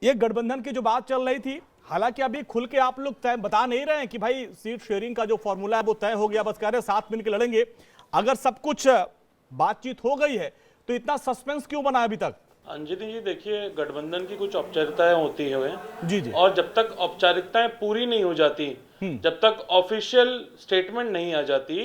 ये गठबंधन की जो बात चल रही थी, हालांकि अभी खुल के आप लोग तय बता नहीं रहे हैं कि भाई सीट शेयरिंग का जो फॉर्मूला है वो तय हो गया, बस कह रहे साथ मिलकर लड़ेंगे। अगर सब कुछ बातचीत हो गई है तो इतना सस्पेंस क्यों बना अभी तक? अंजलि जी देखिए, गठबंधन की कुछ औपचारिकताएं होती हैं जी जी। और जब तक औपचारिकताएं पूरी नहीं हो जाती, जब तक ऑफिशियल स्टेटमेंट नहीं आ जाती,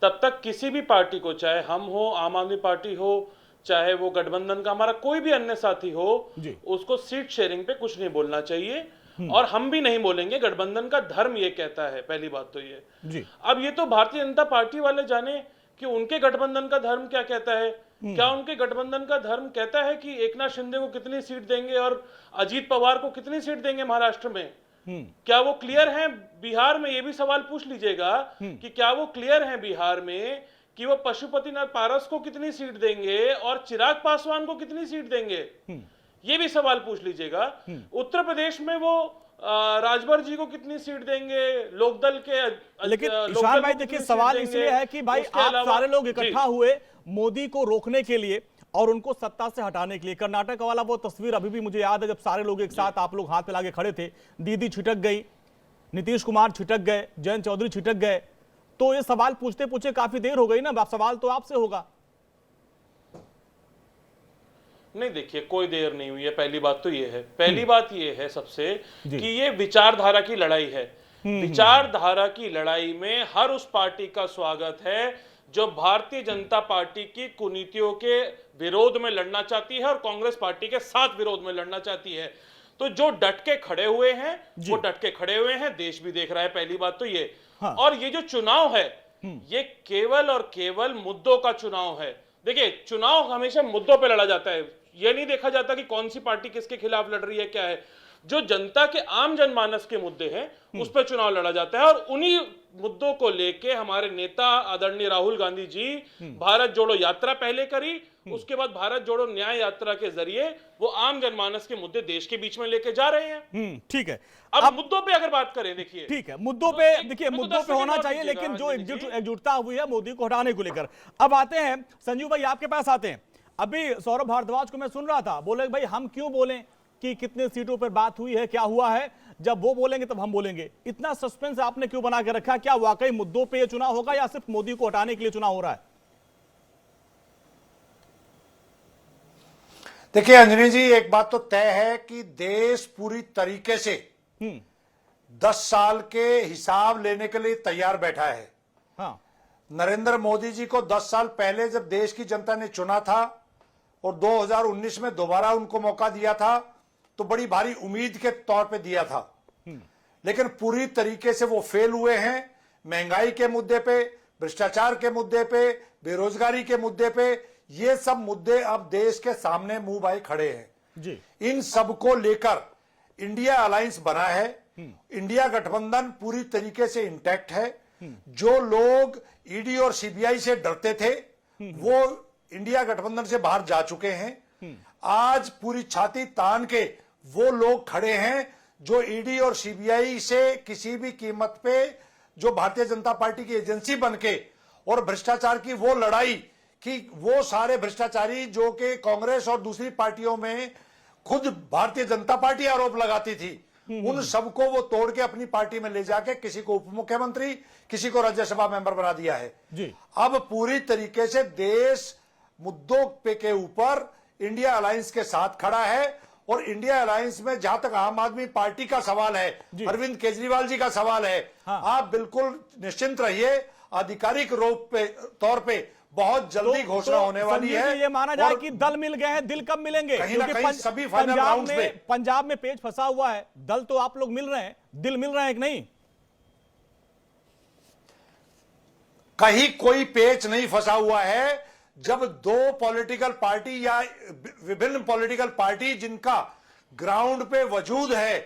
तब तक किसी भी पार्टी को, चाहे हम हो, आम आदमी पार्टी हो, चाहे वो गठबंधन का हमारा कोई भी अन्य साथी हो, उसको सीट शेयरिंग पे कुछ नहीं बोलना चाहिए और हम भी नहीं बोलेंगे। गठबंधन का धर्म ये कहता है, पहली बात तो ये जी। अब ये तो भारतीय जनता पार्टी वाले जाने कि उनके गठबंधन का धर्म क्या कहता है। क्या उनके गठबंधन का धर्म कहता है कि एकनाथ शिंदे को कितनी सीट देंगे और अजीत पवार को कितनी सीट देंगे महाराष्ट्र में? क्या वो क्लियर हैं बिहार में? ये भी सवाल पूछ लीजिएगा कि क्या वो क्लियर हैं बिहार में कि वो पशुपतिनाथ पारस को कितनी सीट देंगे और चिराग पासवान को कितनी सीट देंगे? ये भी सवाल पूछ लीजिएगा। उत्तर प्रदेश में वो राजभर जी को कितनी सीट देंगे, लोकदल के। लेकिन ईशान भाई देखिए, सवाल इसलिए है कि भाई आप सारे लोग इकट्ठा हुए मोदी को रोकने के लिए और उनको सत्ता से हटाने के लिए। कर्नाटक वाला वो तस्वीर अभी भी मुझे याद है, जब सारे लोग एक साथ आप लोग हाथ मिला के खड़े थे, दीदी छिटक गई, नीतीश कुमार छिटक गए, जयंत चौधरी छिटक गए। तो ये सवाल पूछते पूछते काफी देर हो गई ना, सवाल तो आपसे होगा। नहीं देखिए, कोई देर नहीं हुई है, पहली बात तो ये है। पहली बात ये है सबसे कि ये विचारधारा की लड़ाई है। विचारधारा की लड़ाई में हर उस पार्टी का स्वागत है जो भारतीय जनता पार्टी की कुनीतियों के विरोध में लड़ना चाहती है और कांग्रेस पार्टी के साथ विरोध में लड़ना चाहती है। तो जो डट के खड़े हुए हैं वो डट के खड़े हुए हैं, देश भी देख रहा है, पहली बात तो ये। हाँ। और ये जो चुनाव है ये केवल और केवल मुद्दों का चुनाव है। देखिए, चुनाव हमेशा मुद्दों पे लड़ा जाता है, ये नहीं देखा जाता कि कौन सी पार्टी किसके खिलाफ लड़ रही है, क्या है। जो जनता के आम जनमानस के मुद्दे हैं उस पर चुनाव लड़ा जाता है और उन्हीं मुद्दों को लेके हमारे नेता आदरणीय राहुल गांधी जी भारत जोड़ो यात्रा पहले करी, उसके बाद भारत जोड़ो न्याय यात्रा के जरिए वो आम जनमानस के मुद्दे देश के बीच में लेके जा रहे हैं। ठीक है, अब मुद्दों पे अगर बात करें, देखिए ठीक है, मुद्दों पे देखिए, मुद्दों पे होना चाहिए, लेकिन जो एकजुटता हुई है मोदी को हटाने को लेकर। अब आते हैं संजीव भाई, आपके पास आते हैं। अभी सौरभ भारद्वाज को मैं सुन रहा था, बोले भाई हम क्यों बोलें कि कितने सीटों पर बात हुई है, क्या हुआ है, जब वो बोलेंगे तब हम बोलेंगे। इतना सस्पेंस आपने क्यों बना के रखा? क्या वाकई मुद्दों पे ये चुनाव होगा या सिर्फ मोदी को हटाने के लिए चुनाव हो रहा है? देखिए अंजनी जी, एक बात तो तय है कि देश पूरी तरीके से 10 साल के हिसाब लेने के लिए तैयार बैठा है। हाँ। नरेंद्र मोदी जी को 10 साल पहले जब देश की जनता ने चुना था और 2019 में दोबारा उनको मौका दिया था तो बड़ी भारी उम्मीद के तौर पे दिया था, लेकिन पूरी तरीके से वो फेल हुए हैं। महंगाई के मुद्दे पे, भ्रष्टाचार के मुद्दे पे, बेरोजगारी के मुद्दे पे, ये सब मुद्दे अब देश के सामने मुंह भाई खड़े हैं जी। इन सब को लेकर इंडिया अलायंस बना है। इंडिया गठबंधन पूरी तरीके से इंटैक्ट है। जो लोग ईडी और सीबीआई से डरते थे वो इंडिया गठबंधन से बाहर जा चुके हैं। आज पूरी छाती तान के वो लोग खड़े हैं जो ईडी और सीबीआई से किसी भी कीमत पे, जो भारतीय जनता पार्टी की एजेंसी बनके और भ्रष्टाचार की वो लड़ाई कि वो सारे भ्रष्टाचारी जो कि कांग्रेस और दूसरी पार्टियों में खुद भारतीय जनता पार्टी आरोप लगाती थी, उन सबको वो तोड़ के अपनी पार्टी में ले जाके किसी को उप मुख्यमंत्री, किसी को राज्यसभा मेंबर बना दिया है जी। अब पूरी तरीके से देश मुद्दों पे के ऊपर इंडिया अलायंस के साथ खड़ा है और इंडिया अलायंस में जहां तक आम आदमी पार्टी का सवाल है, अरविंद केजरीवाल जी का सवाल है, हाँ। आप बिल्कुल निश्चिंत रहिए, आधिकारिक रूप पे तौर पे बहुत जल्दी घोषणा होने वाली है। ये माना जाए कि दल मिल गए हैं, दिल कब मिलेंगे? कहीं ना कहीं सभी फाइनल राउंड्स में पंजाब में पेच फंसा हुआ है, दल तो आप लोग मिल रहे हैं, दिल मिल रहे हैं कि नहीं? कहीं कोई पेच नहीं फंसा हुआ है। जब दो पॉलिटिकल पार्टी या विभिन्न पॉलिटिकल पार्टी जिनका ग्राउंड पे वजूद है,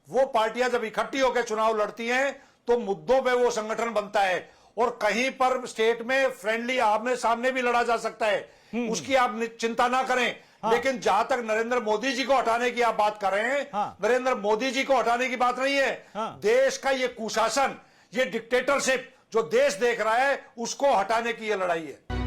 वो पार्टियां जब इकट्ठी होकर चुनाव लड़ती हैं तो मुद्दों पे वो संगठन बनता है और कहीं पर स्टेट में फ्रेंडली आमने सामने भी लड़ा जा सकता है, उसकी आप चिंता ना करें। हाँ। लेकिन जहां तक नरेंद्र मोदी जी को हटाने की आप बात कर रहे हैं, हाँ। नरेंद्र मोदी जी को हटाने की बात नहीं है। हाँ। देश का ये कुशासन, ये डिक्टेटरशिप जो देश देख रहा है, उसको हटाने की ये लड़ाई है।